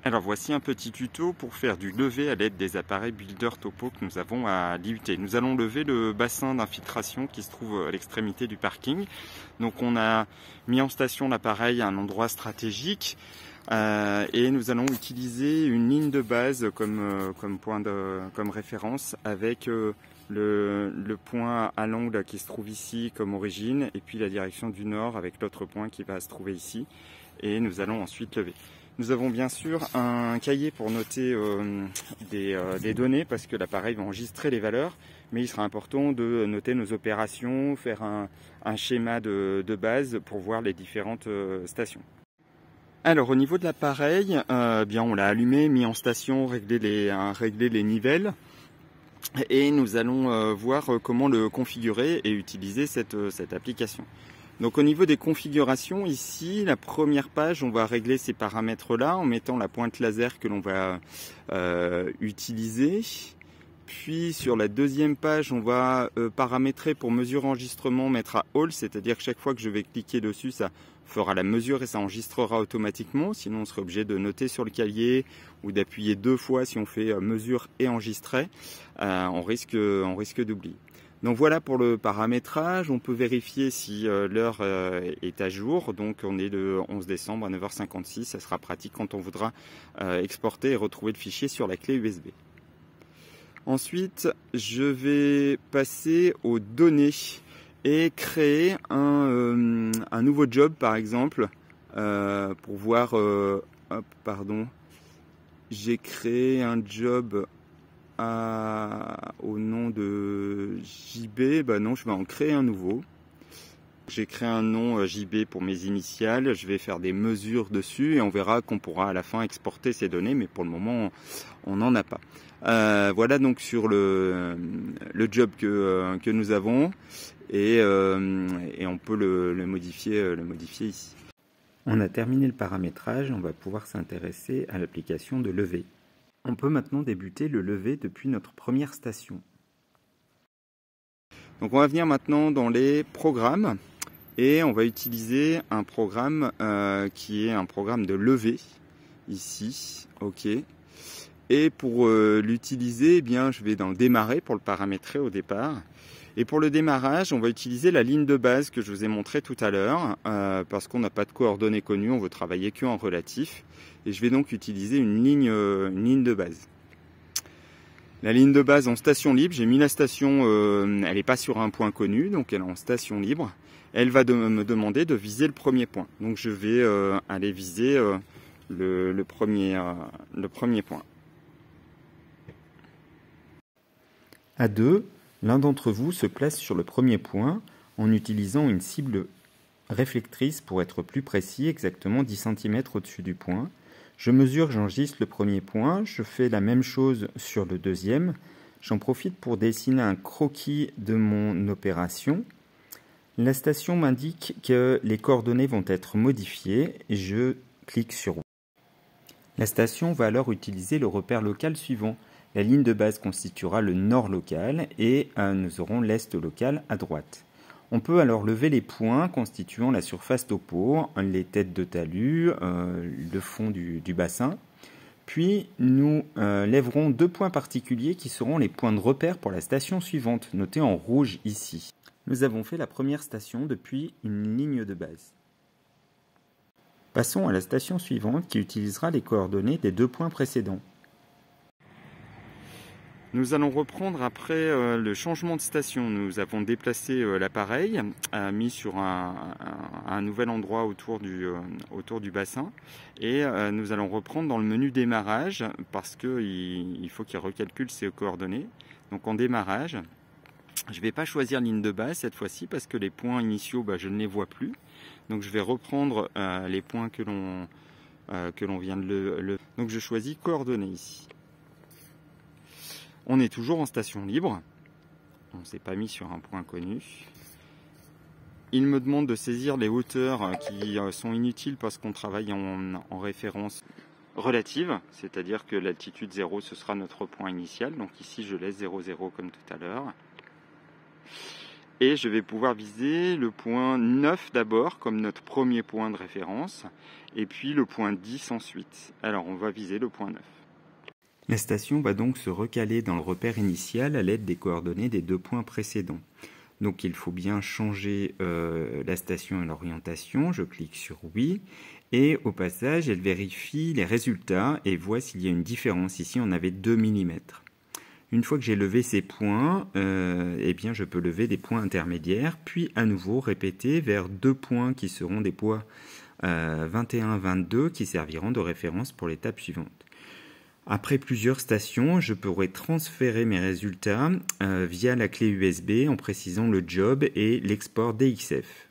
Alors voici un petit tuto pour faire du levé à l'aide des appareils Builder Topo que nous avons à l'IUT. Nous allons lever le bassin d'infiltration qui se trouve à l'extrémité du parking. Donc on a mis en station l'appareil à un endroit stratégique et nous allons utiliser une ligne de base comme référence avec le point à l'angle qui se trouve ici comme origine et puis la direction du nord avec l'autre point qui va se trouver ici et nous allons ensuite lever. Nous avons bien sûr un cahier pour noter des données parce que l'appareil va enregistrer les valeurs, mais il sera important de noter nos opérations, faire un schéma de base pour voir les différentes stations. Alors au niveau de l'appareil, bien on l'a allumé, mis en station, réglé les nivelles. Et nous allons voir comment le configurer et utiliser cette application. Donc au niveau des configurations, ici, la première page, on va régler ces paramètres-là en mettant la pointe laser que l'on va utiliser. Puis sur la deuxième page, on va paramétrer pour mesure enregistrement, mettre à all, c'est-à-dire que chaque fois que je vais cliquer dessus, ça fera la mesure et ça enregistrera automatiquement. Sinon, on serait obligé de noter sur le cahier ou d'appuyer 2 fois si on fait mesure et enregistrer. On risque d'oublier. Donc voilà pour le paramétrage, on peut vérifier si l'heure est à jour, donc on est le 11 décembre à 9h56, ça sera pratique quand on voudra exporter et retrouver le fichier sur la clé USB. Ensuite, je vais passer aux données et créer un nouveau job par exemple, pour voir, j'ai créé un job au nom de JB, non, je vais en créer un nouveau. J'ai créé un nom JB pour mes initiales, je vais faire des mesures dessus et on verra qu'on pourra à la fin exporter ces données, mais pour le moment on n'en a pas. Voilà donc sur le job que nous avons et on peut le modifier ici. On a terminé le paramétrage, on va pouvoir s'intéresser à l'application de lever. On peut maintenant débuter le lever depuis notre première station. Donc on va venir maintenant dans les programmes et on va utiliser un programme qui est un programme de levée ici, ok. Et pour l'utiliser, eh bien je vais dans démarrer pour le paramétrer au départ. Et pour le démarrage, on va utiliser la ligne de base que je vous ai montré tout à l'heure, parce qu'on n'a pas de coordonnées connues, on veut travailler que en relatif. Et je vais donc utiliser une ligne de base. La ligne de base en station libre, j'ai mis la station, elle n'est pas sur un point connu, donc elle est en station libre. Elle va me demander de viser le premier point. Donc je vais aller viser le premier point. À deux, l'un d'entre vous se place sur le premier point en utilisant une cible réflectrice pour être plus précis, exactement 10 cm au-dessus du point. Je mesure, j'enregistre le premier point, je fais la même chose sur le deuxième. J'en profite pour dessiner un croquis de mon opération. La station m'indique que les coordonnées vont être modifiées et je clique sur oui. La station va alors utiliser le repère local suivant. La ligne de base constituera le nord local et nous aurons l'est local à droite. On peut alors lever les points constituant la surface topo, les têtes de talus, le fond du bassin. Puis nous lèverons 2 points particuliers qui seront les points de repère pour la station suivante, notés en rouge ici. Nous avons fait la première station depuis une ligne de base. Passons à la station suivante qui utilisera les coordonnées des 2 points précédents. Nous allons reprendre après le changement de station. Nous avons déplacé l'appareil, mis sur un nouvel endroit autour du bassin. Et nous allons reprendre dans le menu démarrage parce qu'il faut qu'il recalcule ses coordonnées. Donc en démarrage, je ne vais pas choisir ligne de base cette fois-ci parce que les points initiaux, je ne les vois plus. Donc je vais reprendre les points que l'on vient de lever. Donc je choisis coordonnées ici. On est toujours en station libre, on ne s'est pas mis sur un point connu. Il me demande de saisir les hauteurs qui sont inutiles parce qu'on travaille en référence relative, c'est-à-dire que l'altitude 0 ce sera notre point initial, donc ici je laisse 0,0 comme tout à l'heure. Et je vais pouvoir viser le point 9 d'abord, comme notre premier point de référence, et puis le point 10 ensuite. Alors on va viser le point 9. La station va donc se recaler dans le repère initial à l'aide des coordonnées des 2 points précédents. Donc il faut bien changer la station et l'orientation. Je clique sur oui. Et au passage, elle vérifie les résultats et voit s'il y a une différence. Ici, on avait 2 mm. Une fois que j'ai levé ces points, eh bien, je peux lever des points intermédiaires, puis à nouveau répéter vers 2 points qui seront des poids 21-22 qui serviront de référence pour l'étape suivante. Après plusieurs stations, je pourrai transférer mes résultats via la clé USB en précisant le job et l'export DXF.